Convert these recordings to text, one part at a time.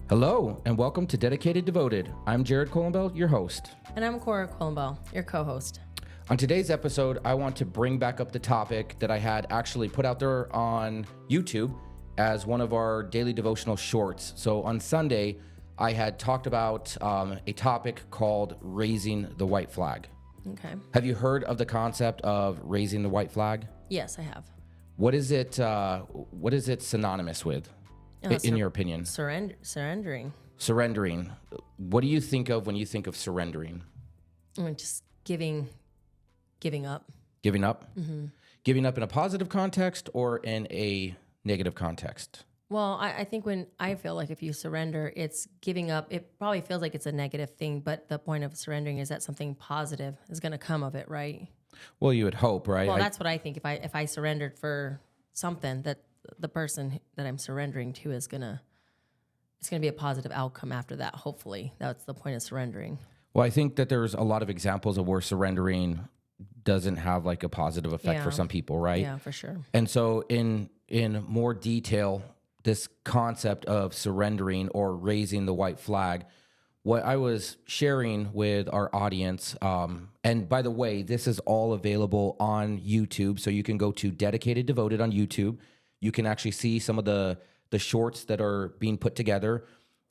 Hello, and welcome to Dedicated Devoted. I'm Jared Colenbell, your host. And I'm Cora Colenbell, your co-host. On today's episode, I want to bring back up the topic that I had actually put out there on YouTube as one of our daily devotional shorts. So on Sunday, I had talked about a topic called raising the white flag. Okay. Have you heard of the concept of raising the white flag? Yes, I have. What is it synonymous with, in your opinion? Surrendering. Surrendering. What do you think of when you think of surrendering? I mean, just giving up. Giving up? Mm-hmm. Giving up in a positive context or in a negative context? Well, I think when I feel like if you surrender, it's giving up. It probably feels like it's a negative thing, but the point of surrendering is that something positive is going to come of it, right? Well, you would hope, right? Well, that's what I think. If I surrendered for something, that the person that I'm surrendering to it's gonna be a positive outcome after that. Hopefully, that's the point of surrendering. Well, I think that there's a lot of examples of where surrendering doesn't have like a positive effect for some people, right? Yeah, for sure. And so in more detail, this concept of surrendering or raising the white flag, what I was sharing with our audience, and by the way, this is all available on YouTube, so you can go to Dedicated Devoted on YouTube. You can actually see some of the shorts that are being put together,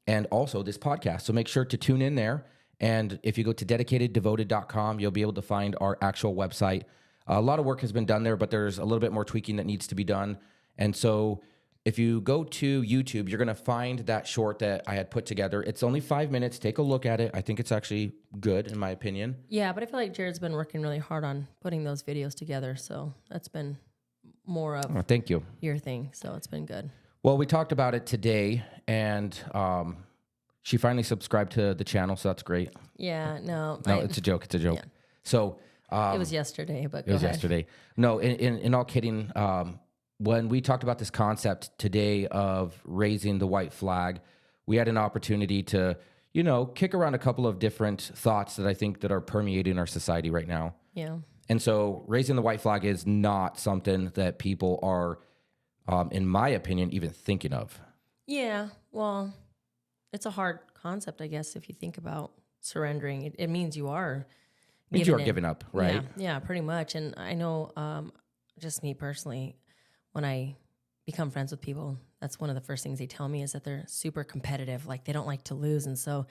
and also this podcast. So make sure to tune in there. And if you go to DedicatedDevoted.com, you'll be able to find our actual website. A lot of work has been done there, but there's a little bit more tweaking that needs to be done. And so if you go to YouTube, you're going to find that short that I had put together. It's only 5 minutes. Take a look at it. I think it's actually good, in my opinion. Yeah, but I feel like Jared's been working really hard on putting those videos together. So that's been more of thank you. Your thing. So it's been good. Well, we talked about it today, and she finally subscribed to the channel, so that's great. Yeah, no. It's a joke. It's a joke. Yeah. So it was yesterday, but it was yesterday. No, in all kidding, when we talked about this concept today of raising the white flag, we had an opportunity to, kick around a couple of different thoughts that I think that are permeating our society right now. Yeah. And so raising the white flag is not something that people are, in my opinion, even thinking of. Yeah, well, it's a hard concept, I guess, if you think about surrendering. It means you are giving up, right? Yeah, pretty much. And I know, just me personally, when I become friends with people, that's one of the first things they tell me is that they're super competitive. Like they don't like to lose. And so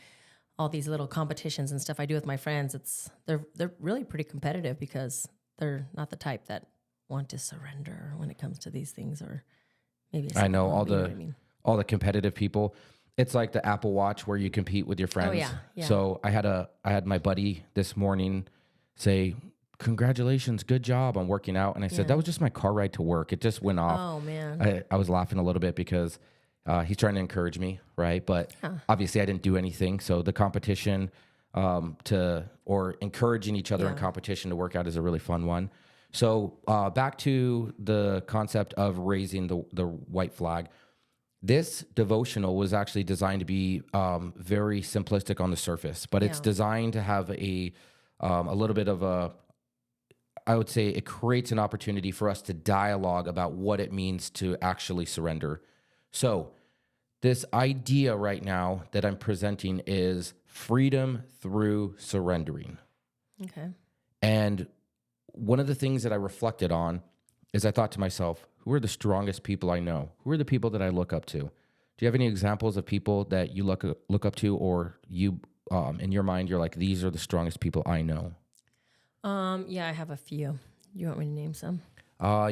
all these little competitions and stuff I do with my friends, they're really pretty competitive because they're not the type that want to surrender when it comes to these things, or maybe I know all the competitive people. It's like the Apple Watch where you compete with your friends. Oh, yeah. So I had my buddy this morning say, "Congratulations, good job on working out." And I said, "That was just my car ride to work. It just went off." Oh man. I was laughing a little bit because he's trying to encourage me, right? But obviously I didn't do anything. So the competition or encouraging each other in competition to work out is a really fun one. So back to the concept of raising the white flag. This devotional was actually designed to be very simplistic on the surface, but it's designed to have a little bit of I would say it creates an opportunity for us to dialogue about what it means to actually surrender. So this idea right now that I'm presenting is freedom through surrendering. Okay. And one of the things that I reflected on is I thought to myself, who are the strongest people I know? Who are the people that I look up to? Do you have any examples of people that you look up to, or you, in your mind, you're like, these are the strongest people I know? Yeah, I have a few. You want me to name some?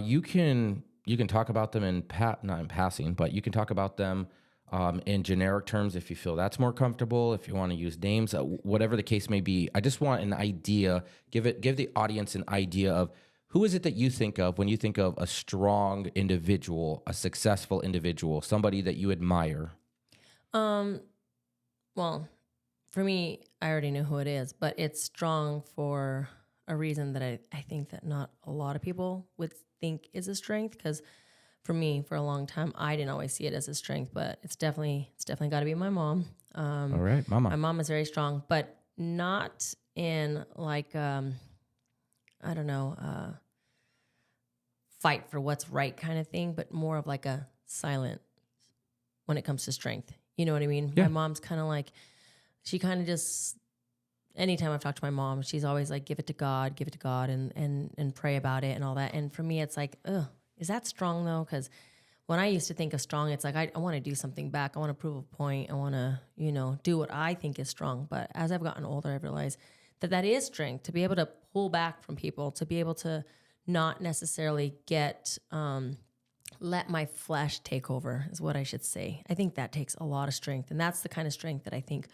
You can talk about them not in passing, but you can talk about them in generic terms if you feel that's more comfortable. If you want to use names, whatever the case may be. I just want an idea. Give the audience an idea of who is it that you think of when you think of a strong individual, a successful individual, somebody that you admire. Well, for me, I already know who it is, but it's strong for a reason that I think that not a lot of people would think is a strength, because for me, for a long time, I didn't always see it as a strength, but it's definitely got to be my mom. All right, mama. My mom is very strong, but not in like, fight for what's right kind of thing, but more of like a silent when it comes to strength. You know what I mean? Yeah. My mom's kind of like, she kind of just, anytime I've talked to my mom, she's always like, give it to God, and pray about it and all that. And for me, it's like, ugh, is that strong though? Because when I used to think of strong, it's like, I want to do something back. I want to prove a point. I want to, do what I think is strong. But as I've gotten older, I've realized that is strength, to be able to pull back from people, to be able to not necessarily let my flesh take over, is what I should say. I think that takes a lot of strength. And that's the kind of strength that I think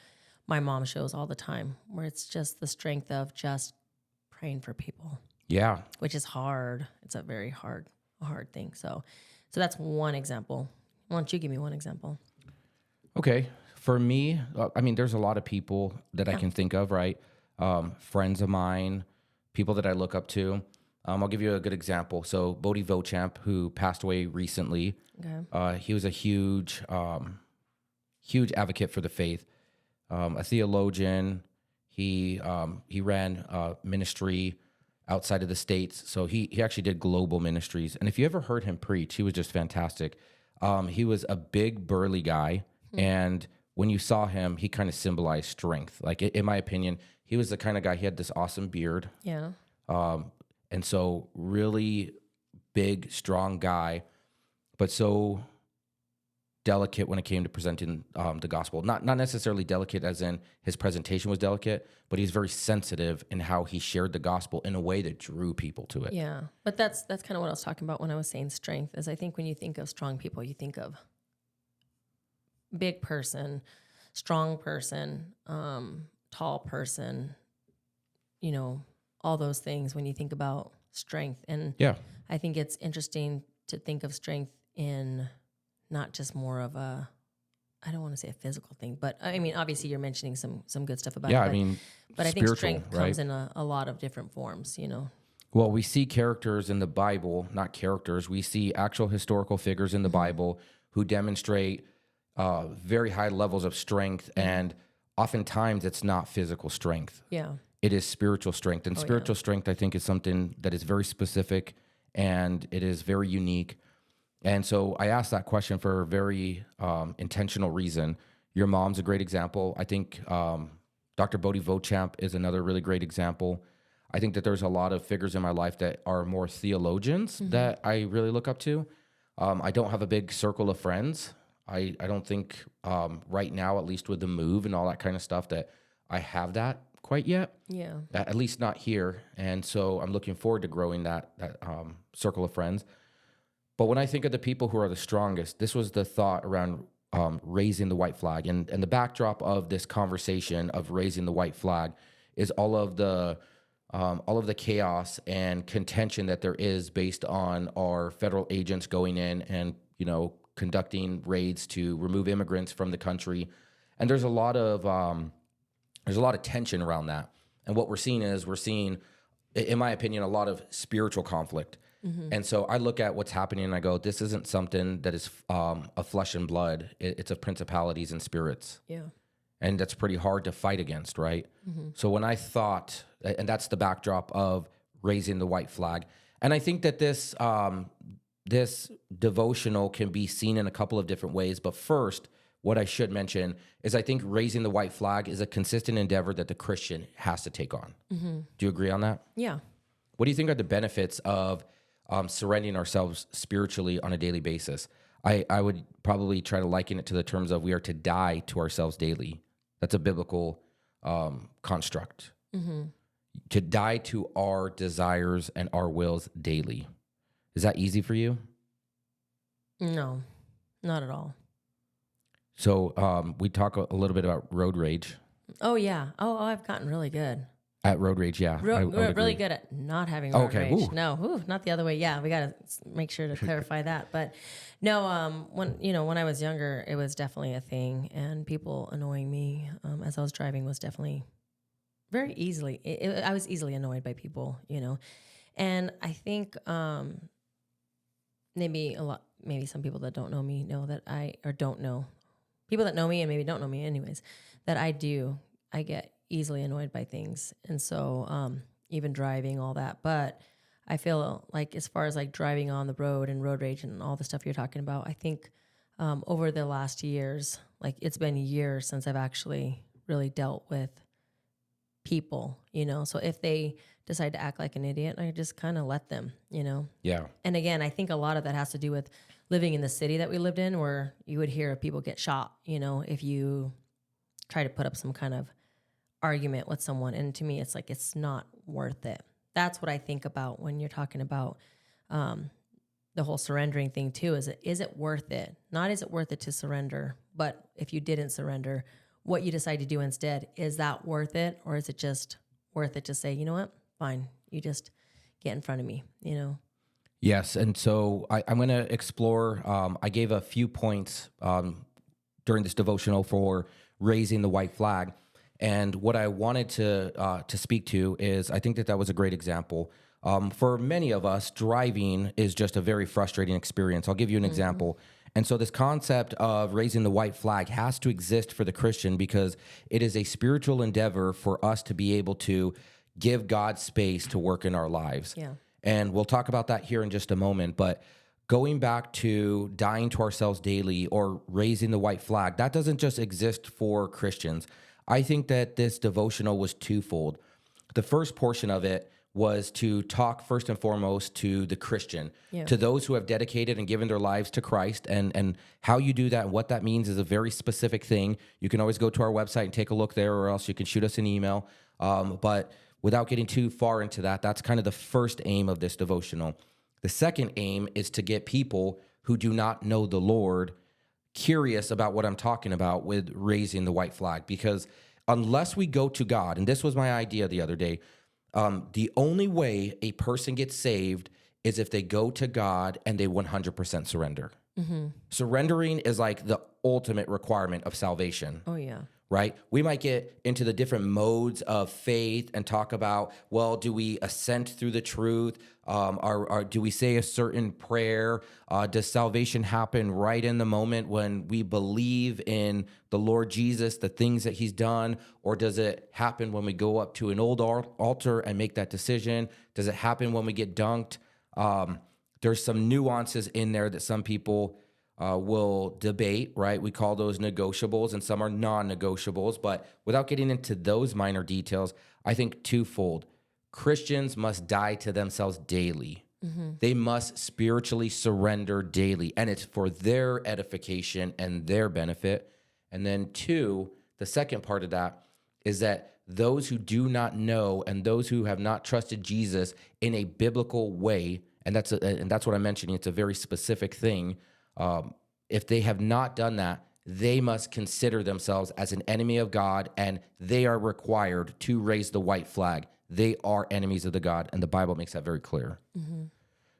my mom shows all the time, where it's just the strength of just praying for people. Yeah. Which is hard. It's a very hard thing. So that's one example. Why don't you give me one example? Okay. For me, there's a lot of people that I can think of, right? Friends of mine, people that I look up to. I'll give you a good example. So Bodhi Vochamp, who passed away recently, he was a huge advocate for the faith, a theologian. He ran ministry outside of the States. So he actually did global ministries. And if you ever heard him preach, he was just fantastic. He was a big, burly guy. And when you saw him, he kind of symbolized strength. Like, in my opinion, he was the kind of guy, he had this awesome beard. Yeah. And so really big, strong guy, but so delicate when it came to presenting the gospel. Not necessarily delicate as in his presentation was delicate, but he's very sensitive in how he shared the gospel in a way that drew people to it. Yeah. But that's kind of what I was talking about when I was saying strength, is I think when you think of strong people, you think of big person, strong person, tall person, all those things when you think about strength. And I think it's interesting to think of strength in not just more of a, I don't want to say a physical thing, but I mean, obviously you're mentioning some good stuff about it. But I think strength comes in a lot of different forms, Well, we see characters in the Bible, not characters. We see actual historical figures in the Bible who demonstrate very high levels of strength. And oftentimes it's not physical strength. Yeah. It is spiritual strength. And spiritual strength, I think, is something that is very specific and it is very unique. And so I asked that question for a very intentional reason. Your mom's a great example. I think Dr. Bodhi Vochamp is another really great example. I think that there's a lot of figures in my life that are more theologians that I really look up to. I don't have a big circle of friends. I don't think right now, at least with the move and all that kind of stuff, that I have that quite yet. Yeah. At least not here. And so I'm looking forward to growing that circle of friends. But when I think of the people who are the strongest, this was the thought around raising the white flag. And the backdrop of this conversation of raising the white flag is all of the chaos and contention that there is based on our federal agents going in and, conducting raids to remove immigrants from the country. And there's a lot of tension around that. And what we're seeing, in my opinion, a lot of spiritual conflict. And so I look at what's happening and I go, this isn't something that is of flesh and blood. It's of principalities and spirits. Yeah. And that's pretty hard to fight against, right? So when I thought, and that's the backdrop of raising the white flag. And I think that this devotional can be seen in a couple of different ways. But first, what I should mention is I think raising the white flag is a consistent endeavor that the Christian has to take on. Do you agree on that? Yeah. What do you think are the benefits of surrendering ourselves spiritually on a daily basis? I would probably try to liken it to the terms of we are to die to ourselves daily. That's a biblical construct. To die to our desires and our wills daily. Is that easy for you? No, not at all. So we talk a little bit about road rage. Oh, yeah. Oh, I've gotten really good. At road rage, yeah. We're really good at not having road rage. Ooh. No, not the other way. Yeah, we got to make sure to clarify that. But no, when I was younger, it was definitely a thing, and people annoying me as I was driving was definitely very easily. I was easily annoyed by people, and I think maybe some people that don't know me know that don't know people that know me and maybe don't know me anyways, that I get easily annoyed by things. And so even driving, all that. But I feel like as far as like driving on the road and road rage and all the stuff you're talking about, I think over the last years. Like it's been years since I've actually really dealt with people, So if they decide to act like an idiot, I just kind of let them, Yeah. And again, I think a lot of that has to do with living in the city that we lived in, where you would hear people get shot, if you try to put up some kind of argument with someone. And to me, it's like, it's not worth it. That's what I think about when you're talking about the whole surrendering thing too. Is it worth it? Not is it worth it to surrender, but if you didn't surrender, what you decide to do instead, is that worth it? Or is it just worth it to say, you know what, fine, you just get in front of me, Yes. And so I'm going to explore, I gave a few points during this devotional for raising the white flag. And what I wanted to speak to is, I think that was a great example. For many of us, driving is just a very frustrating experience. I'll give you an example. And so this concept of raising the white flag has to exist for the Christian, because it is a spiritual endeavor for us to be able to give God space to work in our lives. Yeah. And we'll talk about that here in just a moment. But going back to dying to ourselves daily or raising the white flag, that doesn't just exist for Christians. I think that this devotional was twofold. The first portion of it was to talk first and foremost to the Christian, to those who have dedicated and given their lives to Christ, and how you do that and what that means is a very specific thing. You can always go to our website and take a look there, or else you can shoot us an email. But without getting too far into that, that's kind of the first aim of this devotional. The second aim is to get people who do not know the Lord curious about what I'm talking about with raising the white flag, because unless we go to God, and this was my idea the other day, the only way a person gets saved is if they go to God and they 100% surrender. Surrendering is like the ultimate requirement of salvation. Oh, yeah. Right? We might get into the different modes of faith and talk about, well, do we assent through the truth? Or do we say a certain prayer? Does salvation happen right in the moment when we believe in the Lord Jesus, the things that he's done? Or does it happen when we go up to an old altar and make that decision? Does it happen when we get dunked? There's some nuances in there that some people will debate, right? We call those negotiables, and some are non-negotiables. But without getting into those minor details, I think twofold. Christians must die to themselves daily. They must spiritually surrender daily, and it's for their edification and their benefit. And then two, the second part of that is that those who do not know and those who have not trusted Jesus in a biblical way, and that's what I'm mentioning, it's a very specific thing. If they have not done that, they must consider themselves as an enemy of God, and they are required to raise the white flag. They are enemies of the God, and the Bible makes that very clear.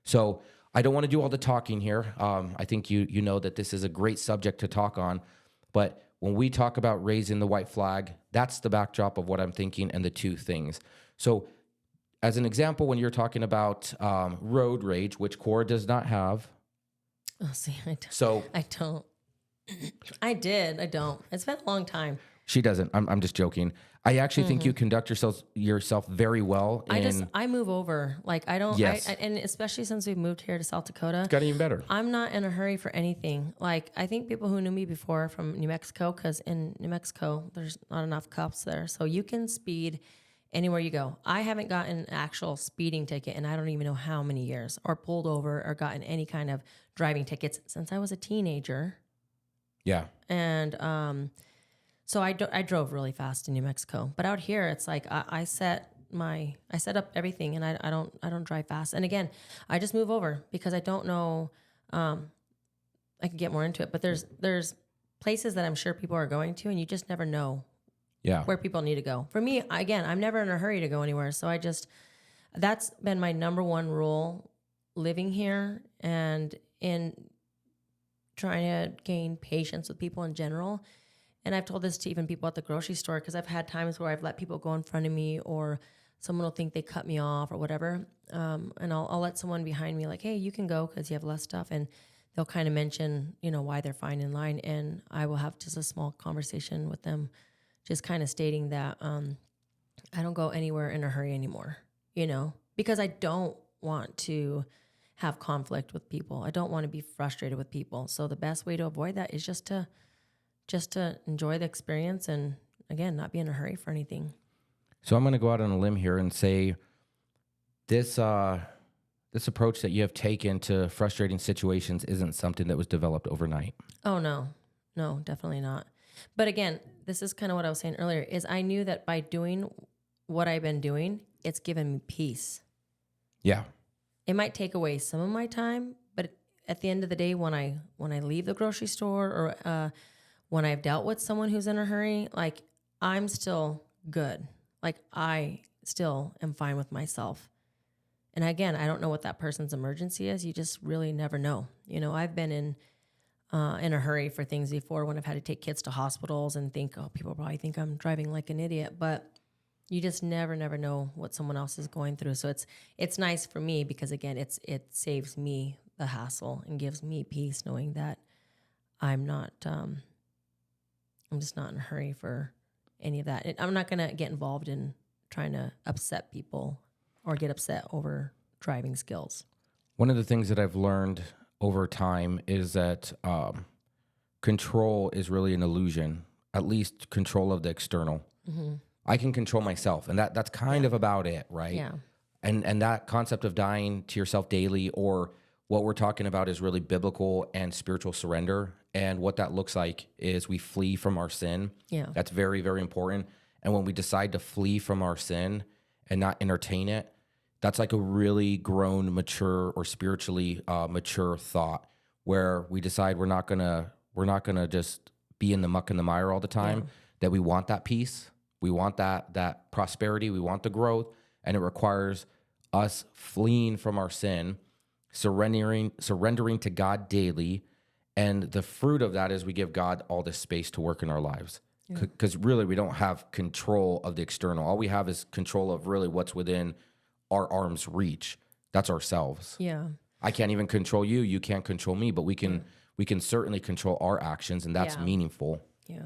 So I don't want to do all the talking here. I think you know that this is a great subject to talk on, but when we talk about raising the white flag, that's the backdrop of what I'm thinking and the two things. So as an example, when you're talking about road rage, which Cora does not have. Oh, see, I don't. So I don't. I did. I don't. It's been a long time. She doesn't. I'm just joking. I actually think you conduct yourself very well. I move over. Like I don't. Yes. And especially since we've moved here to South Dakota, It's gotten even better. I'm not in a hurry for anything. Like I think people who knew me before from New Mexico, because in New Mexico there's not enough cops there, so you can speed anywhere you go. I haven't gotten an actual speeding ticket, and I don't even know how many years, or pulled over, or gotten any kind of driving tickets since I was a teenager. Yeah. And so I drove really fast in New Mexico, but out here it's like I set up everything, and I don't drive fast. And again, I just move over because I don't know. I could get more into it, but there's places that I'm sure people are going to, and you just never know. Yeah. Where people need to go. For me, again, I'm never in a hurry to go anywhere. So that's been my number one rule living here and in trying to gain patience with people in general. And I've told this to even people at the grocery store, because I've had times where I've let people go in front of me, or someone will think they cut me off or whatever. And I'll let someone behind me like, hey, you can go because you have less stuff. And they'll kind of mention, why they're fine in line. And I will have just a small conversation with them, just kind of stating that I don't go anywhere in a hurry anymore, because I don't want to have conflict with people. I don't want to be frustrated with people. So the best way to avoid that is just to enjoy the experience and, again, not be in a hurry for anything. So I'm going to go out on a limb here and say this this approach that you have taken to frustrating situations isn't something that was developed overnight. Oh, no. No, definitely not. But again, this is kind of what I was saying earlier, is I knew that by doing what I've been doing, it's given me peace. Yeah. It might take away some of my time, but at the end of the day, when I leave the grocery store or when I've dealt with someone who's in a hurry, like, I'm still good. Like, I still am fine with myself. And again, I don't know what that person's emergency is. You just really never know. You know, I've been in a hurry for things before when I've had to take kids to hospitals and think, oh, people probably think I'm driving like an idiot, but you just never know what someone else is going through. So it's nice for me because, again, it saves me the hassle and gives me peace knowing that I'm just not in a hurry for any of that. I'm not going to get involved in trying to upset people or get upset over driving skills. One of the things that I've learned over time is that control is really an illusion, at least control of the external. Mm-hmm. I can control myself, and that's kind of about it, right? Yeah. And that concept of dying to yourself daily, or what we're talking about, is really biblical and spiritual surrender. And what that looks like is we flee from our sin. Yeah. That's very, very important. And when we decide to flee from our sin and not entertain it, that's like a really grown, mature, or spiritually mature thought, where we decide we're not gonna just be in the muck and the mire all the time. Yeah. That we want that peace, we want that prosperity, we want the growth, and it requires us fleeing from our sin, surrendering to God daily, and the fruit of that is we give God all this space to work in our lives. Because really, we don't have control of the external. All we have is control of really what's within our arm's reach. That's ourselves. Yeah. I can't even control you. You can't control me, but we can certainly control our actions, and that's meaningful. Yeah.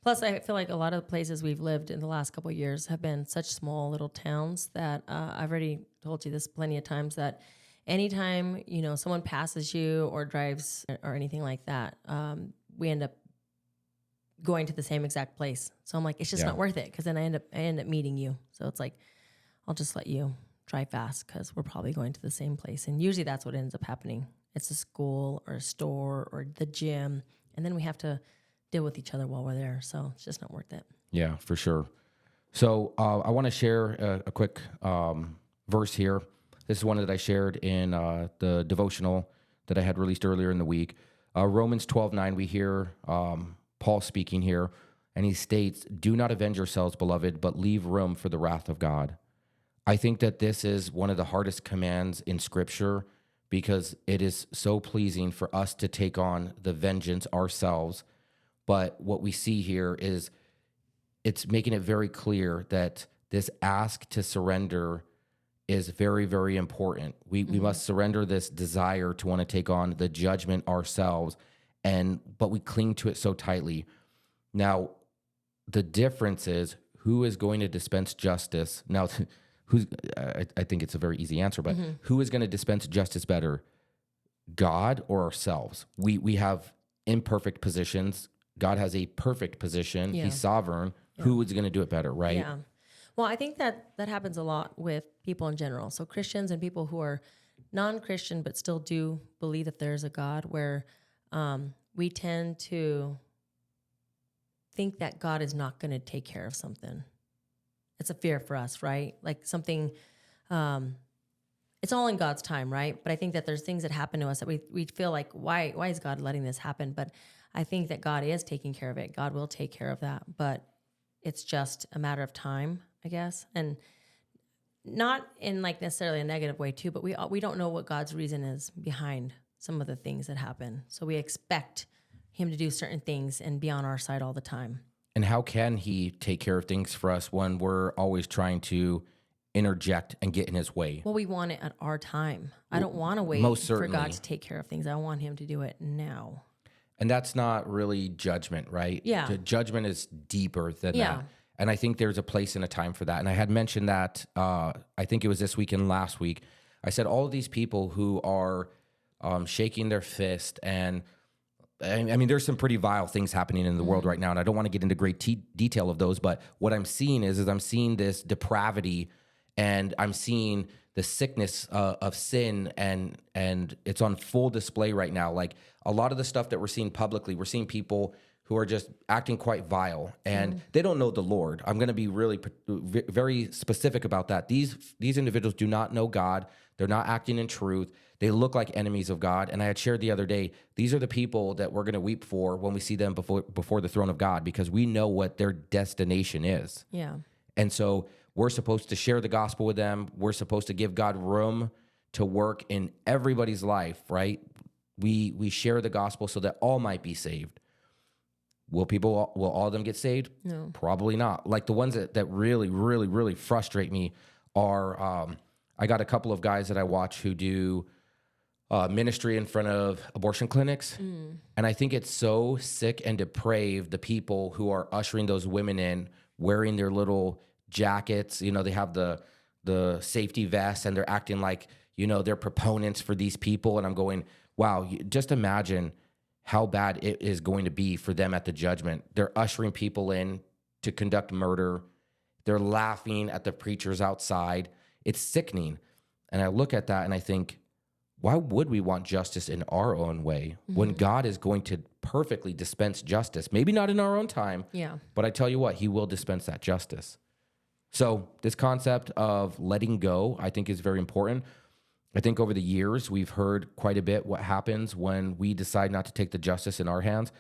Plus, I feel like a lot of the places we've lived in the last couple of years have been such small little towns that I've already told you this plenty of times, that anytime, someone passes you or drives or anything like that, we end up going to the same exact place. So I'm like, it's just not worth it, because then I end up meeting you. So it's like, I'll just let you drive fast because we're probably going to the same place. And usually that's what ends up happening. It's a school or a store or the gym, and then we have to deal with each other while we're there. So it's just not worth it. Yeah, for sure. So I want to share a quick verse here. This is one that I shared in the devotional that I had released earlier in the week. Romans 12:9, we hear Paul speaking here, and he states, "Do not avenge yourselves, beloved, but leave room for the wrath of God." I think that this is one of the hardest commands in Scripture, because it is so pleasing for us to take on the vengeance ourselves. But what we see here is it's making it very clear that this ask to surrender is very, very important. We must surrender this desire to want to take on the judgment ourselves, but we cling to it so tightly. Now, the difference is, who is going to dispense justice? Now, I think it's a very easy answer, but who is going to dispense justice better, God or ourselves? We have imperfect positions. God has a perfect position. Yeah. He's sovereign. Yeah. Who is going to do it better, right? Yeah. Well, I think that happens a lot with people in general. So Christians and people who are non-Christian but still do believe that there's a God, where we tend to think that God is not going to take care of something. It's a fear for us, right? Like something, it's all in God's time, right? But I think that there's things that happen to us that we feel like, why is God letting this happen? But I think that God is taking care of it. God will take care of that, but it's just a matter of time, I guess. And not in like necessarily a negative way too, but we don't know what God's reason is behind some of the things that happen. So we expect him to do certain things and be on our side all the time. And how can he take care of things for us when we're always trying to interject and get in his way? Well, we want it at our time. I don't want to wait for God to take care of things. I want him to do it now. And that's not really judgment, right? Yeah. The judgment is deeper than that. And I think there's a place and a time for that. And I had mentioned that, I think it was this week and last week, I said, all of these people who are shaking their fist, and I mean, there's some pretty vile things happening in the world right now, and I don't want to get into great detail of those, but what I'm seeing is I'm seeing this depravity, and I'm seeing the sickness of sin, and it's on full display right now. Like a lot of the stuff that we're seeing publicly, we're seeing people who are just acting quite vile, and they don't know the Lord. I'm going to be really very specific about that. These individuals do not know God. They're not acting in truth. They look like enemies of God. And I had shared the other day, these are the people that we're going to weep for when we see them before the throne of God, because we know what their destination is. Yeah. And so we're supposed to share the gospel with them. We're supposed to give God room to work in everybody's life, right? We share the gospel so that all might be saved. Will all of them get saved? No. Probably not. Like the ones that really, really, really frustrate me are, I got a couple of guys that I watch who do ministry in front of abortion clinics. And I think it's so sick and depraved, the people who are ushering those women in, wearing their little jackets. You know, they have the safety vests, and they're acting like, you know, they're proponents for these people. And I'm going, wow, just imagine how bad it is going to be for them at the judgment. They're ushering people in to conduct murder. They're laughing at the preachers outside. It's sickening. And I look at that and I think, why would we want justice in our own way when God is going to perfectly dispense justice? Maybe not in our own time, but I tell you what, he will dispense that justice. So this concept of letting go, I think, is very important. I think over the years, we've heard quite a bit what happens when we decide not to take the justice in our hands.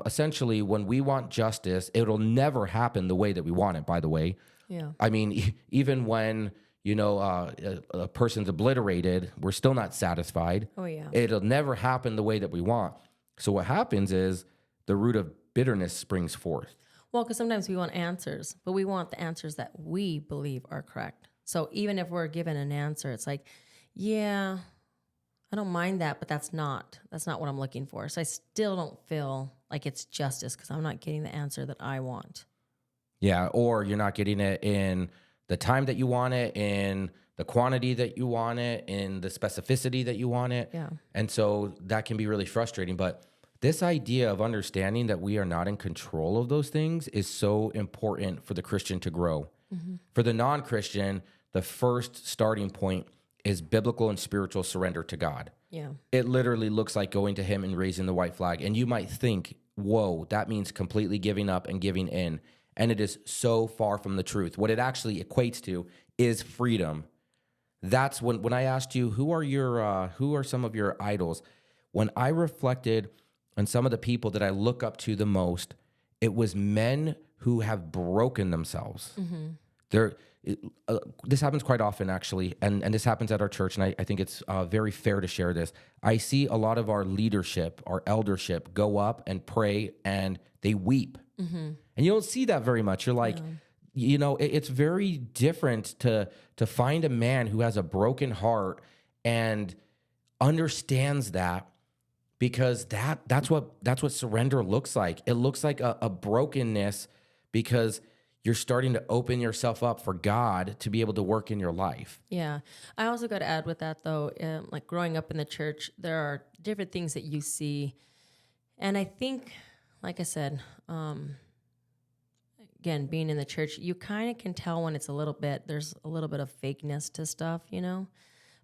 Essentially, when we want justice, it'll never happen the way that we want it, by the way. Yeah. I mean, even when, you know, a person's obliterated, we're still not satisfied. Oh, yeah. It'll never happen the way that we want. So what happens is the root of bitterness springs forth. Well, because sometimes we want answers, but we want the answers that we believe are correct. So even if we're given an answer, it's like, yeah, I don't mind that, but that's not what I'm looking for. So I still don't feel like it's justice because I'm not getting the answer that I want. Yeah, or you're not getting it in the time that you want it, in the quantity that you want it, in the specificity that you want it. Yeah. And so that can be really frustrating. But this idea of understanding that we are not in control of those things is so important for the Christian to grow. For the non-Christian, the first starting point is biblical and spiritual surrender to God. Yeah. It literally looks like going to him and raising the white flag. And you might think, whoa, that means completely giving up and giving in. And it is so far from the truth. What it actually equates to is freedom. That's when I asked you, who are some of your idols? When I reflected on some of the people that I look up to the most, it was men who have broken themselves. This happens quite often, actually, and this happens at our church, and I think it's very fair to share this. I see a lot of our leadership, our eldership, go up and pray, and they weep. And you don't see that very much. You're like, you know, it's very different to find a man who has a broken heart and understands that, because that's what surrender looks like. It looks like a brokenness because you're starting to open yourself up for God to be able to work in your life. Yeah. I also got to add with that, though, like growing up in the church, there are different things that you see. And I think, like I said, again, being in the church, you kind of can tell when there's a little bit of fakeness to stuff, you know?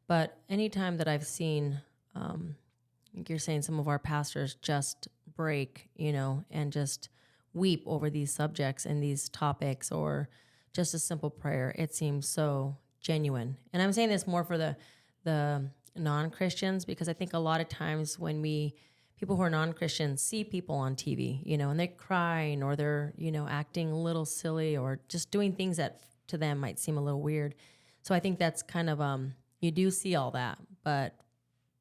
But anytime that I've seen, like you're saying, some of our pastors just break, you know, and just weep over these subjects and these topics, or just a simple prayer, it seems so genuine. And I'm saying this more for the non-Christians, because I think a lot of times when people who are non-Christians see people on TV, you know, and they're crying, or they're, you know, acting a little silly, or just doing things that to them might seem a little weird. So I think that's kind of, you do see all that, but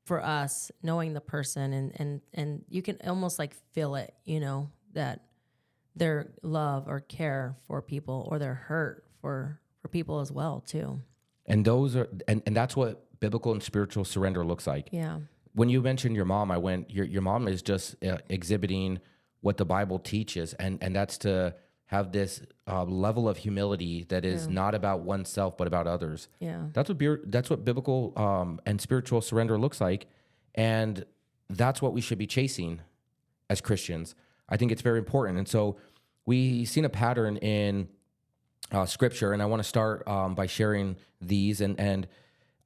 for us, knowing the person and you can almost like feel it, you know, that their love or care for people, or their hurt for people as well too. And those are and that's what biblical and spiritual surrender looks like. Yeah. When you mentioned your mom, your mom is just exhibiting what the Bible teaches, and that's to have this level of humility that is not about oneself but about others. Yeah. That's what biblical and spiritual surrender looks like, and that's what we should be chasing as Christians. I think it's very important, and so we've seen a pattern in Scripture, and I want to start by sharing these, and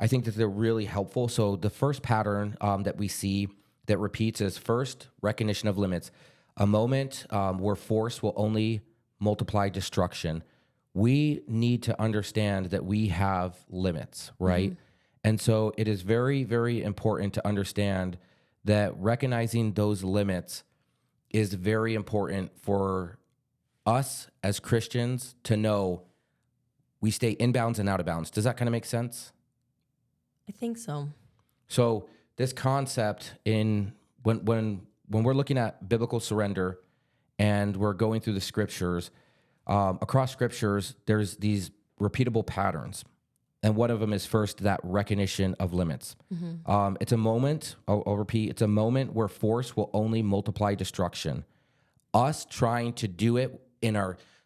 I think that they're really helpful. So the first pattern that we see that repeats is first recognition of limits, a moment where force will only multiply destruction. We need to understand that we have limits, right? And so it is very, very important to understand that recognizing those limits is very important for us as Christians to know we stay inbounds and out of bounds. Does that kind of make sense? I think so. So this concept in when we're looking at biblical surrender and we're going through the scriptures, across scriptures, there's these repeatable patterns. And one of them is first that recognition of limits. It's a moment, I'll repeat, it's a moment where force will only multiply destruction. Us trying to do it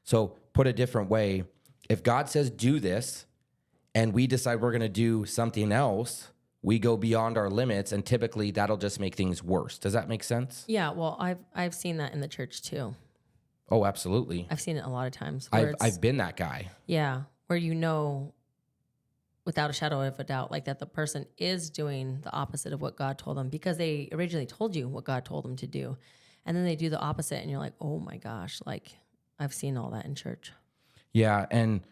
so put a different way, if God says do this and we decide we're going to do something else, we go beyond our limits, and typically that'll just make things worse. Does that make sense? Yeah, well, I've seen that in the church too. Oh, absolutely. I've seen it a lot of times. I've been that guy. Yeah, where without a shadow of a doubt, like that the person is doing the opposite of what God told them because they originally told you what God told them to do. And then they do the opposite and you're like, oh my gosh, like I've seen all that in church. Yeah, and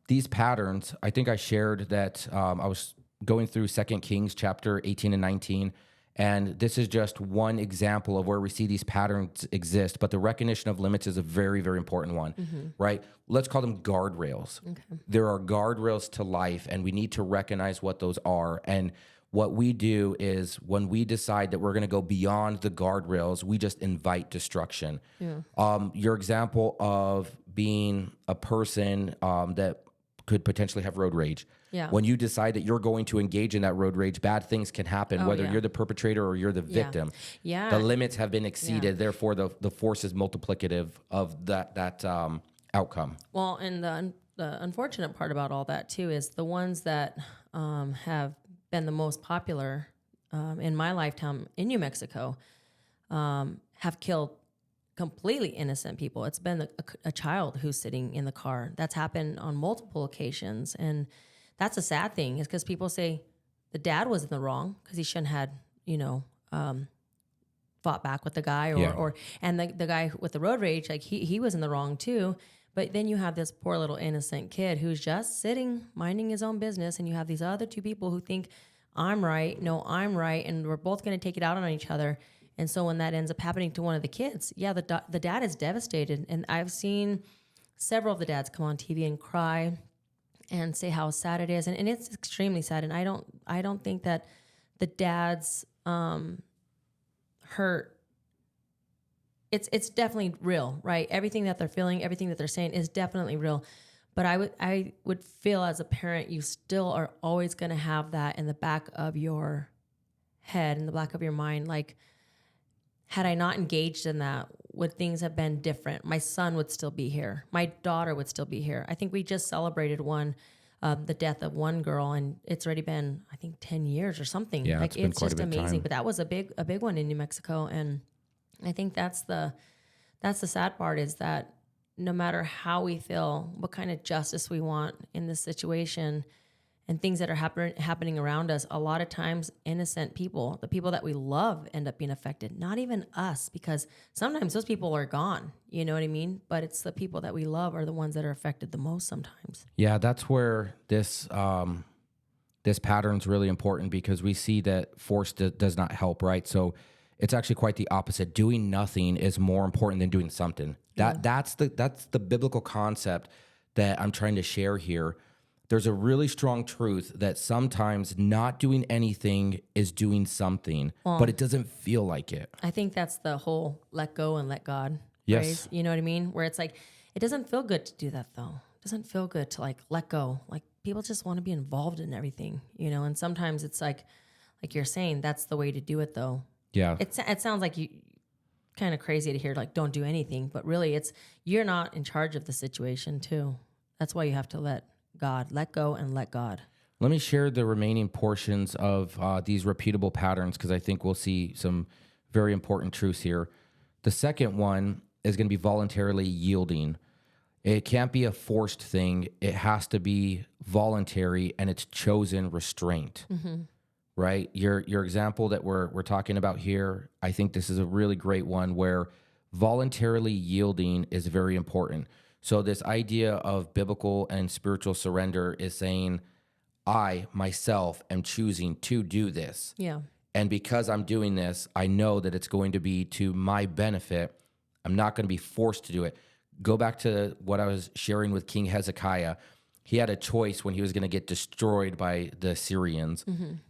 these patterns, I think I shared that I was going through 2 Kings chapter 18 and 19, and this is just one example of where we see these patterns exist, but the recognition of limits is a very, very important one, right? Let's call them guardrails. Okay. There are guardrails to life, and we need to recognize what those are. And what we do is when we decide that we're going to go beyond the guardrails, we just invite destruction. Yeah. Your example of being a person that could potentially have road rage. Yeah. When you decide that you're going to engage in that road rage, bad things can happen, whether you're the perpetrator or you're the victim. Yeah. The limits have been exceeded. Therefore, the force is multiplicative of that outcome. Well, and the unfortunate part about all that, too, is the ones that have been the most popular in my lifetime in New Mexico have killed completely innocent people. It's been a child who's sitting in the car. That's happened on multiple occasions. And that's a sad thing is because people say the dad was in the wrong because he shouldn't had, fought back with the guy and the guy with the road rage, like he was in the wrong too. But then you have this poor little innocent kid who's just sitting, minding his own business. And you have these other two people who think I'm right. No, I'm right. And we're both going to take it out on each other. And so when that ends up happening to one of the kids, the dad is devastated. And I've seen several of the dads come on TV and cry and say how sad it is. And it's extremely sad. And I don't think that the dad's hurt, it's definitely real, right? Everything that they're feeling, everything that they're saying is definitely real. But I would feel as a parent, you still are always going to have that in the back of your head, in the back of your mind. Like, had I not engaged in that, would things have been different? My son would still be here. My daughter would still be here. I think we just celebrated the death of one girl, and it's already been, I think, 10 years or something. Yeah, like it's just amazing. Time. But that was a big one in New Mexico, and I think that's the sad part is that no matter how we feel, what kind of justice we want in this situation, and things that are happening around us, a lot of times innocent people, the people that we love, end up being affected. Not even us, because sometimes those people are gone. You know what I mean? But it's the people that we love are the ones that are affected the most sometimes. Yeah, that's where this pattern's really important, because we see that force does not help, right? So it's actually quite the opposite. Doing nothing is more important than doing something. That's the biblical concept that I'm trying to share here. There's a really strong truth that sometimes not doing anything is doing something, but it doesn't feel like it. I think that's the whole let go and let God Yes. phrase. You know what I mean? Where it's like, it doesn't feel good to do that though. It doesn't feel good to like let go. Like people just want to be involved in everything, and sometimes it's like you're saying, that's the way to do it though. Yeah. It sounds like kind of crazy to hear, like, don't do anything. But really, you're not in charge of the situation, too. That's why you have to let go and let God. Let me share the remaining portions of these repeatable patterns because I think we'll see some very important truths here. The second one is going to be voluntarily yielding. It can't be a forced thing. It has to be voluntary, and it's chosen restraint, right? Your example that we're talking about here, I think this is a really great one where voluntarily yielding is very important. So this idea of biblical and spiritual surrender is saying, I, myself, am choosing to do this. Yeah. And because I'm doing this, I know that it's going to be to my benefit. I'm not going to be forced to do it. Go back to what I was sharing with King Hezekiah. He had a choice when he was going to get destroyed by the Syrians,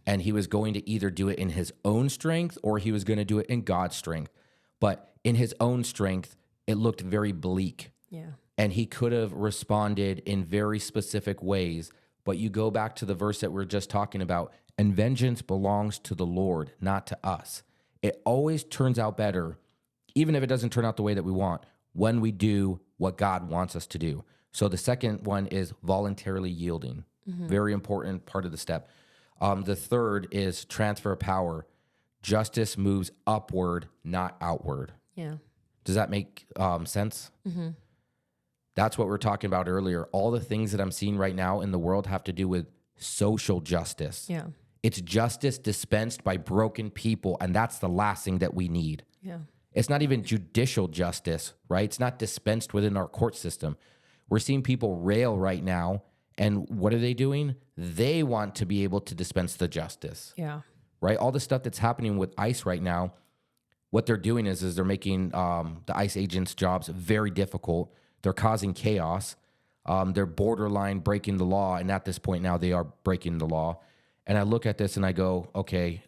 and he was going to either do it in his own strength or he was going to do it in God's strength. But in his own strength, it looked very bleak. Yeah. And he could have responded in very specific ways. But you go back to the verse that we're just talking about, and vengeance belongs to the Lord, not to us. It always turns out better, even if it doesn't turn out the way that we want, when we do what God wants us to do. So the second one is voluntarily yielding. Very important part of the step. The third is transfer of power. Justice moves upward, not outward. Yeah. Does that make sense? That's what we're talking about earlier. All the things that I'm seeing right now in the world have to do with social justice. Yeah. It's justice dispensed by broken people, and that's the last thing that we need. Yeah. It's not even judicial justice, right? It's not dispensed within our court system. We're seeing people rail right now, and what are they doing? They want to be able to dispense the justice, Yeah. right? All the stuff that's happening with ICE right now, what they're doing is they're making the ICE agents' jobs very difficult. They're causing chaos. They're borderline breaking the law, and at this point now, they are breaking the law. And I look at this and I go, okay,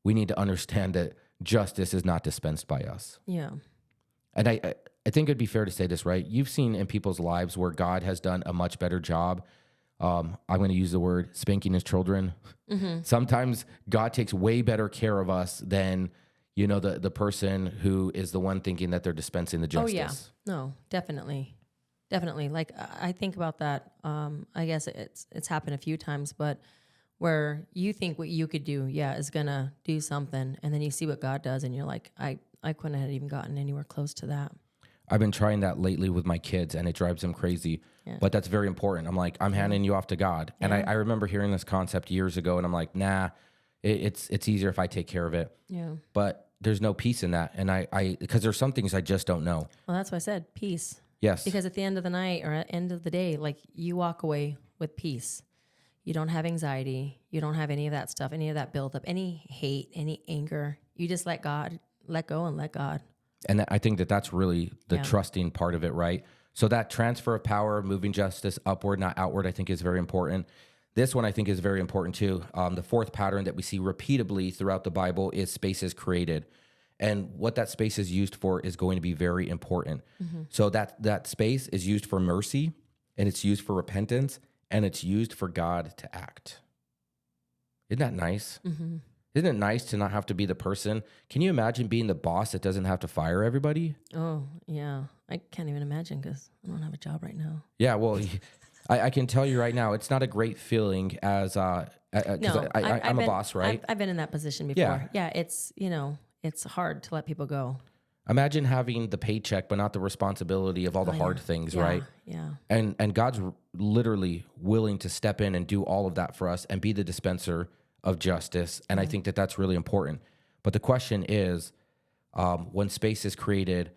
we need to understand that justice is not dispensed by us. Yeah. And I think it'd be fair to say this, right? You've seen in people's lives where God has done a much better job. I'm going to use the word spanking his children. Sometimes God takes way better care of us than, the person who is the one thinking that they're dispensing the justice. Oh, yeah. No, definitely. Definitely. Like, I think about that. I guess it's happened a few times, but where you think what you could do, is going to do something. And then you see what God does and you're like, I couldn't have even gotten anywhere close to that. I've been trying that lately with my kids and it drives them crazy, but that's very important. I'm like, I'm handing you off to God. And I remember hearing this concept years ago and I'm like, nah, it's easier if I take care of it. Yeah. But there's no peace in that. And because there's some things I just don't know. Well, that's why I said peace. Yes. Because at the end of the night or at the end of the day, like you walk away with peace. You don't have anxiety. You don't have any of that stuff, any of that buildup, any hate, any anger. You just let go and let God. And I think that's really the trusting part of it, right? So that transfer of power, moving justice upward, not outward, I think is very important. This one I think is very important too. The fourth pattern that we see repeatedly throughout the Bible is spaces created. And what that space is used for is going to be very important. So that space is used for mercy, and it's used for repentance, and it's used for God to act. Isn't that nice? Isn't it nice to not have to be the person? Can you imagine being the boss that doesn't have to fire everybody? Oh, yeah. I can't even imagine because I don't have a job right now. Yeah, well, I can tell you right now, it's not a great feeling as, because I'm a boss, right? I've been in that position before. Yeah, it's, it's hard to let people go. Imagine having the paycheck, but not the responsibility of all the hard things, right? Yeah. And God's literally willing to step in and do all of that for us and be the dispenser of justice. And I think that's really important. But the question is, when space is created,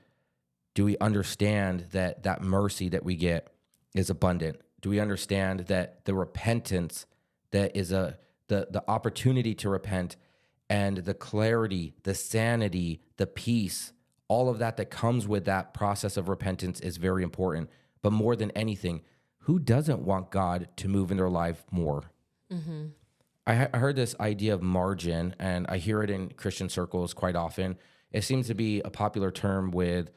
do we understand that mercy that we get is abundant? Do we understand that the repentance that is the opportunity to repent and the clarity, the sanity, the peace, all of that comes with that process of repentance is very important. But more than anything, who doesn't want God to move in their life more? I heard this idea of margin, and I hear it in Christian circles quite often. It seems to be a popular term with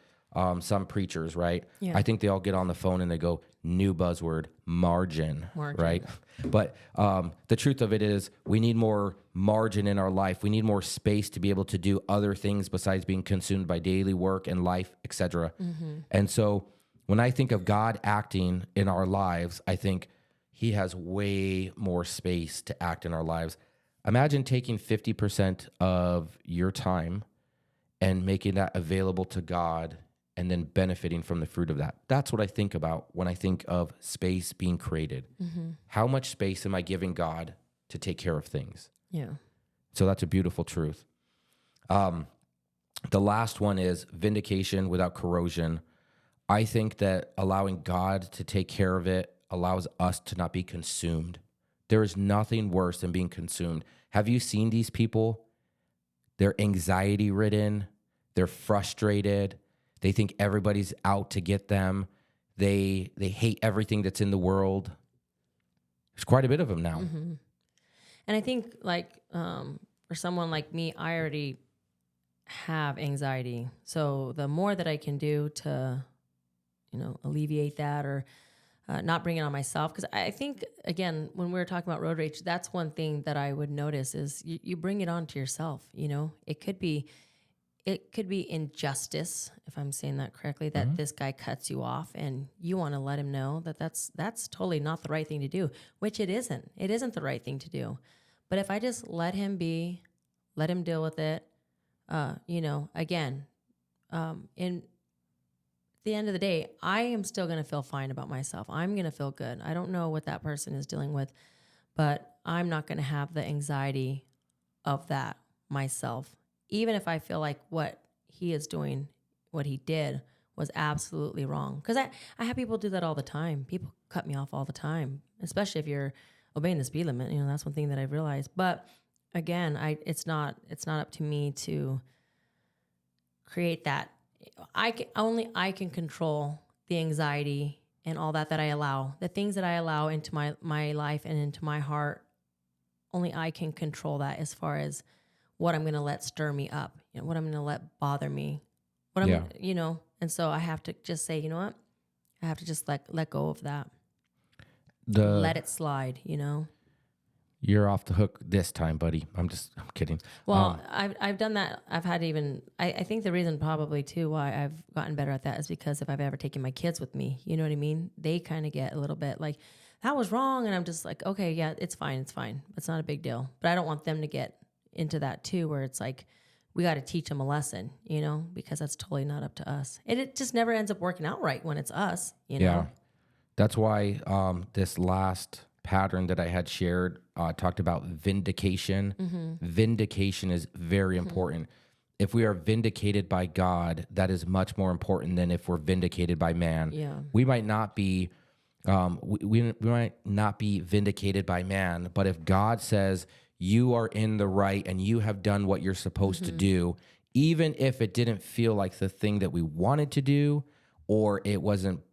some preachers, right? Yeah. I think they all get on the phone and they go, new buzzword, margin. Right? But the truth of it is we need more margin in our life. We need more space to be able to do other things besides being consumed by daily work and life, etc. And so when I think of God acting in our lives, I think he has way more space to act in our lives. Imagine taking 50% of your time and making that available to God and then benefiting from the fruit of that. That's what I think about when I think of space being created. How much space am I giving God to take care of things? Yeah. So that's a beautiful truth. The last one is vindication without corrosion. I think that allowing God to take care of it allows us to not be consumed. There is nothing worse than being consumed. Have you seen these people? They're anxiety ridden. They're frustrated. They think everybody's out to get them. They hate everything that's in the world. There's quite a bit of them now. And I think for someone like me, I already have anxiety. So the more that I can do to, alleviate that or not bring it on myself. Because I think, again, when we were talking about road rage, that's one thing that I would notice is you bring it on to yourself. It could be injustice, if I'm saying that correctly, that this guy cuts you off and you want to let him know that that's totally not the right thing to do, which it isn't. It isn't the right thing to do. But if I just let him be, let him deal with it, again, in the end of the day, I am still going to feel fine about myself. I'm going to feel good. I don't know what that person is dealing with, but I'm not going to have the anxiety of that myself. Even if I feel like what he is doing, what he did was absolutely wrong. Because I have people do that all the time. People cut me off all the time, especially if you're obeying the speed limit. That's one thing that I've realized. But again, it's not up to me to create that. I can control the anxiety and all that I allow. The things that I allow into my life and into my heart, only I can control that as far as what I'm going to let stir me up, what I'm going to let bother me, and so I have to just say, you know what? I have to just let go of that. Let it slide, You're off the hook this time, buddy. I'm kidding. Well, I've done that. I've had I think the reason probably too why I've gotten better at that is because if I've ever taken my kids with me, you know what I mean? They kind of get a little bit like, that was wrong. And I'm just like, okay, yeah, it's fine. It's not a big deal. But I don't want them to get into that too, where it's like, we got to teach them a lesson, because that's totally not up to us. And it just never ends up working out right when it's us, Yeah. That's why this last pattern that I had shared talked about vindication. Vindication is very important. If we are vindicated by God, that is much more important than if we're vindicated by man. Yeah. We might not be we might not be vindicated by man, but if God says you are in the right and you have done what you're supposed to do, even if it didn't feel like the thing that we wanted to do, or it wasn't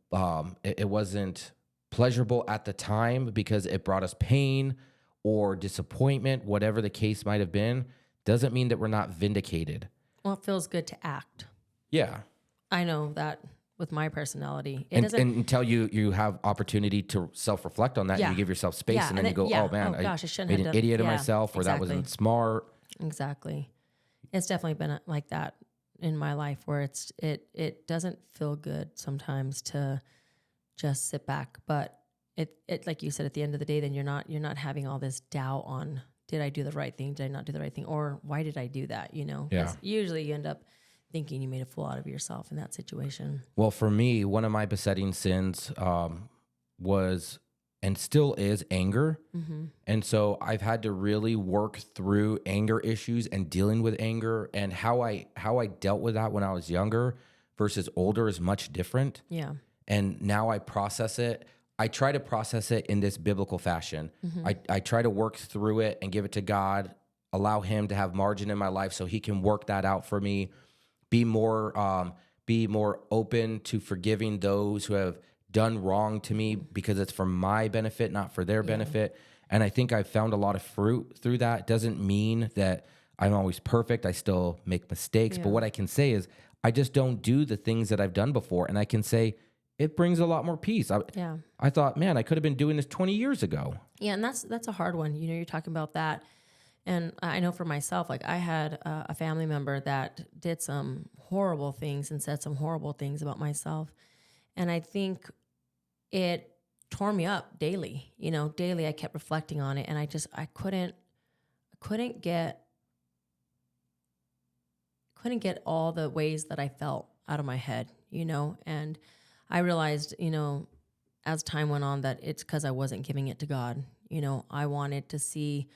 pleasurable at the time because it brought us pain or disappointment, whatever the case might have been, doesn't mean that we're not vindicated. Well, it feels good to act. Yeah. I know that with my personality. And until you have opportunity to self-reflect on that, and you give yourself space, and then you go, oh man, I shouldn't made have an done, idiot of myself, or that wasn't smart. Exactly. It's definitely been like that in my life, where it doesn't feel good sometimes to just sit back, but it like you said, at the end of the day, then you're not having all this doubt on, did I do the right thing? Did I not do the right thing? Or why did I do that? Because usually you end up thinking you made a fool out of yourself in that situation. Well, for me, one of my besetting sins was and still is anger. And so I've had to really work through anger issues and dealing with anger, and how I dealt with that when I was younger versus older is much different. Yeah. And now I process it. I try to process it in this biblical fashion. I try to work through it and give it to God, allow him to have margin in my life so he can work that out for me. Be more open to forgiving those who have done wrong to me, because it's for my benefit, not for their benefit. And I think I've found a lot of fruit through that. It doesn't mean that I'm always perfect. I still make mistakes. But what I can say is I just don't do the things that I've done before. And I can say it brings a lot more peace. I thought, man, I could have been doing this 20 years ago. Yeah, and that's a hard one. You're talking about that. And I know for myself, like I had a family member that did some horrible things and said some horrible things about myself. And I think it tore me up daily. Daily I kept reflecting on it, and I couldn't get all the ways that I felt out of my head, and I realized, as time went on, that it's because I wasn't giving it to God. I wanted to see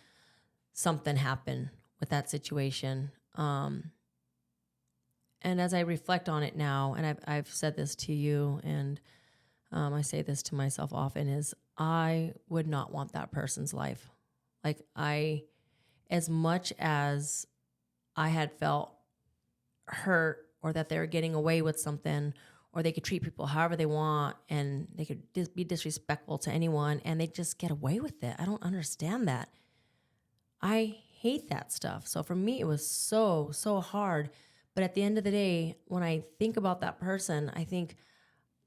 something happen with that situation. And as I reflect on it now, and I've said this to you, and I say this to myself often, is I would not want that person's life. Like as much as I had felt hurt, or that they were getting away with something, or they could treat people however they want, and they could be disrespectful to anyone, and they just get away with it. I don't understand that. I hate that stuff. So for me, it was so, so hard. But at the end of the day, when I think about that person, I think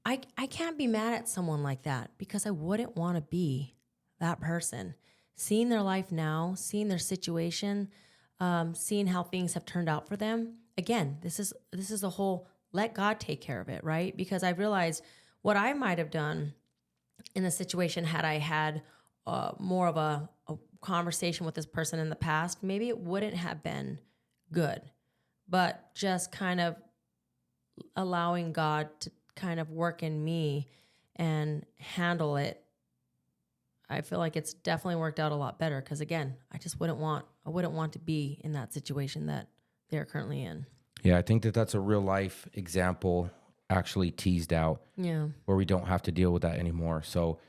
I can't be mad at someone like that, because I wouldn't want to be that person. Seeing their life now, seeing their situation, seeing how things have turned out for them. Again, this is a whole let God take care of it, right? Because I realized what I might have done in the situation had I had more of a conversation with this person in the past, maybe it wouldn't have been good. But just kind of allowing God to kind of work in me and handle it, I feel like it's definitely worked out a lot better. Because again, I wouldn't want to be in that situation that they're currently in. Yeah, I think that's a real life example actually teased out. Yeah. Where we don't have to deal with that anymore. So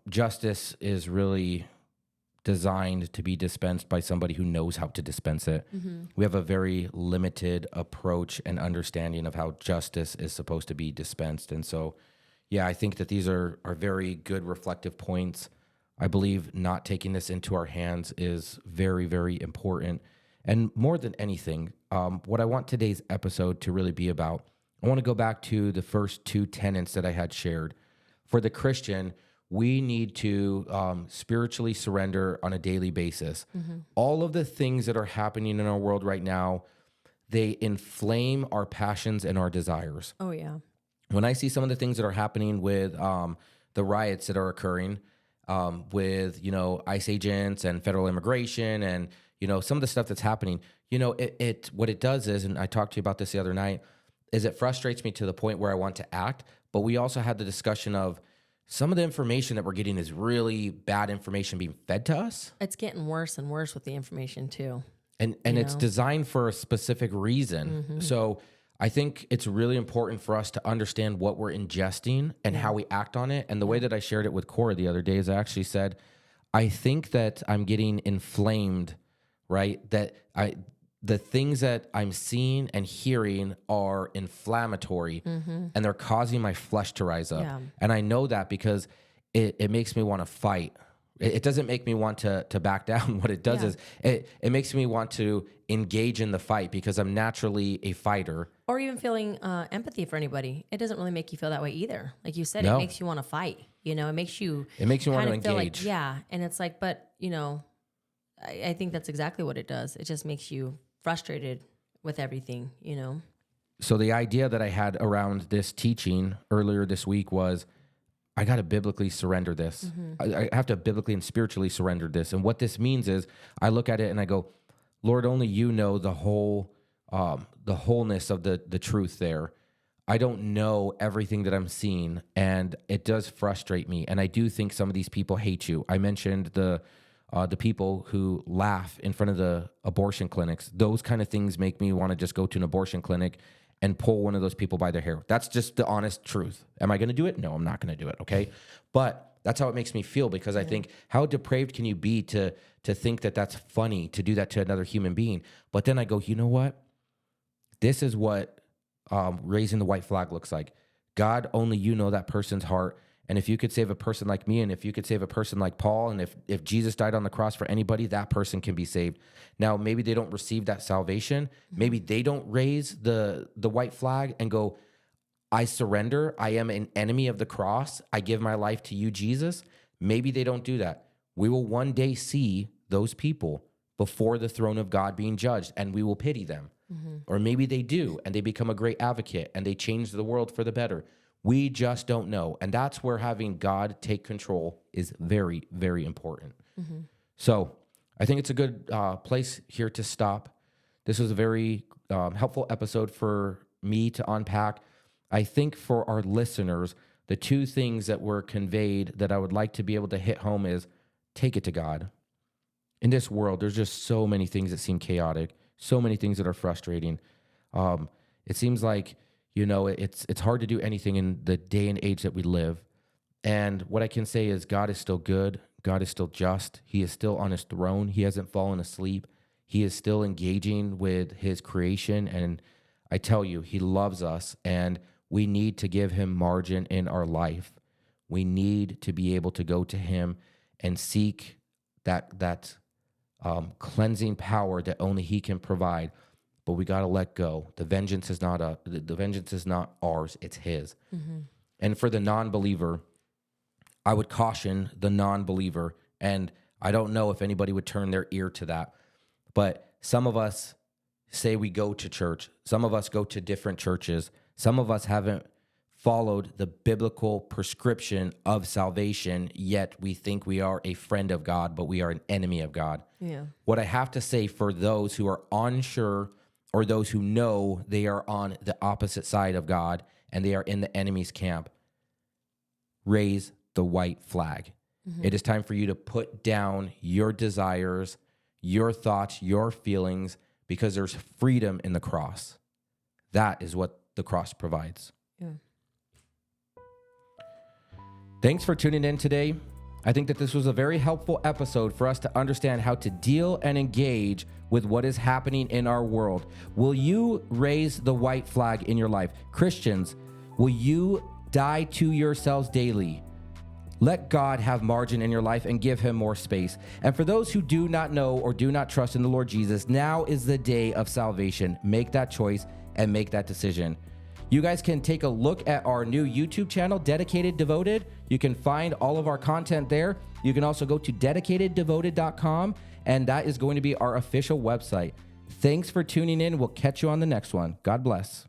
justice is really designed to be dispensed by somebody who knows how to dispense it. Mm-hmm. We have a very limited approach and understanding of how justice is supposed to be dispensed. And so, yeah, I think that these are very good reflective points. I believe not taking this into our hands is very, very important. And more than anything, what I want today's episode to really be about, I want to go back to the first two tenets that I had shared. For the Christian, we need to spiritually surrender on a daily basis. Mm-hmm. All of the things that are happening in our world right now, they inflame our passions and our desires. Oh, yeah. When I see some of the things that are happening with the riots that are occurring, with, ICE agents and federal immigration and, some of the stuff that's happening, what it does is, and I talked to you about this the other night, is it frustrates me to the point where I want to act. But we also had the discussion of some of the information that we're getting is really bad information being fed to us. It's getting worse and worse with the information too. And it's designed for a specific reason. Mm-hmm. So I think it's really important for us to understand what we're ingesting and how we act on it. And the way that I shared it with Cora the other day is I actually said, I think that I'm getting inflamed, right? That the things that I'm seeing and hearing are inflammatory, and they're causing my flesh to rise up. Yeah. And I know that because it makes me want to fight. It doesn't make me want to back down. What it does is it makes me want to engage in the fight because I'm naturally a fighter. Or even feeling empathy for anybody. It doesn't really make you feel that way either. Like you said, It makes you want to fight. It makes you want to like, engage. and it's like, but I think that's exactly what it does. It just makes you frustrated with everything, So the idea that I had around this teaching earlier this week was, I got to biblically surrender this. Mm-hmm. I have to biblically and spiritually surrender this. And what this means is I look at it and I go, Lord, only you know the wholeness of the truth there. I don't know everything that I'm seeing, and it does frustrate me. And I do think some of these people hate you. I mentioned the people who laugh in front of the abortion clinics. Those kind of things make me want to just go to an abortion clinic and pull one of those people by their hair. That's just the honest truth. Am I going to do it? No, I'm not going to do it, okay? But that's how it makes me feel, because I think, how depraved can you be to think that that's funny, to do that to another human being? But then I go, you know what? This is what raising the white flag looks like. God, only you know that person's heart. And if you could save a person like me, and if you could save a person like Paul, and if Jesus died on the cross for anybody, that person can be saved. Now, maybe they don't receive that salvation. Maybe they don't raise the white flag and go, I surrender. I am an enemy of the cross. I give my life to you, Jesus. Maybe they don't do that. We will one day see those people. before the throne of God being judged, and we will pity them. Or maybe they do, and they become a great advocate, and they change the world for the better. We just don't know. And that's where having God take control is very, very important. So I think it's a good place here to stop. This was a very helpful episode for me to unpack. I think for our listeners, the two things that were conveyed that I would like to be able to hit home is take it to God. In this world, there's just so many things that seem chaotic, so many things that are frustrating. It seems like, it's hard to do anything in the day and age that we live. And what I can say is God is still good. God is still just. He is still on his throne. He hasn't fallen asleep. He is still engaging with his creation. And I tell you, he loves us, and we need to give him margin in our life. We need to be able to go to him and seek that cleansing power that only he can provide. But we got to let go. The vengeance is not ours. It's his. And for the non-believer, I would caution the non-believer, and I don't know if anybody would turn their ear to that, but some of us say we go to church. Some of us go to different churches. Some of us haven't followed the biblical prescription of salvation, yet we think we are a friend of God, but we are an enemy of God. Yeah. What I have to say for those who are unsure or those who know they are on the opposite side of God and they are in the enemy's camp, raise the white flag. It is time for you to put down your desires, your thoughts, your feelings, because there's freedom in the cross. That is what the cross provides. Yeah. Thanks for tuning in today. I think that this was a very helpful episode for us to understand how to deal and engage with what is happening in our world. Will you raise the white flag in your life? Christians, will you die to yourselves daily? Let God have margin in your life and give him more space. And for those who do not know or do not trust in the Lord Jesus, now is the day of salvation. Make that choice and make that decision. You guys can take a look at our new YouTube channel, Dedicated Devoted. You can find all of our content there. You can also go to DedicatedDevoted.com, and that is going to be our official website. Thanks for tuning in. We'll catch you on the next one. God bless.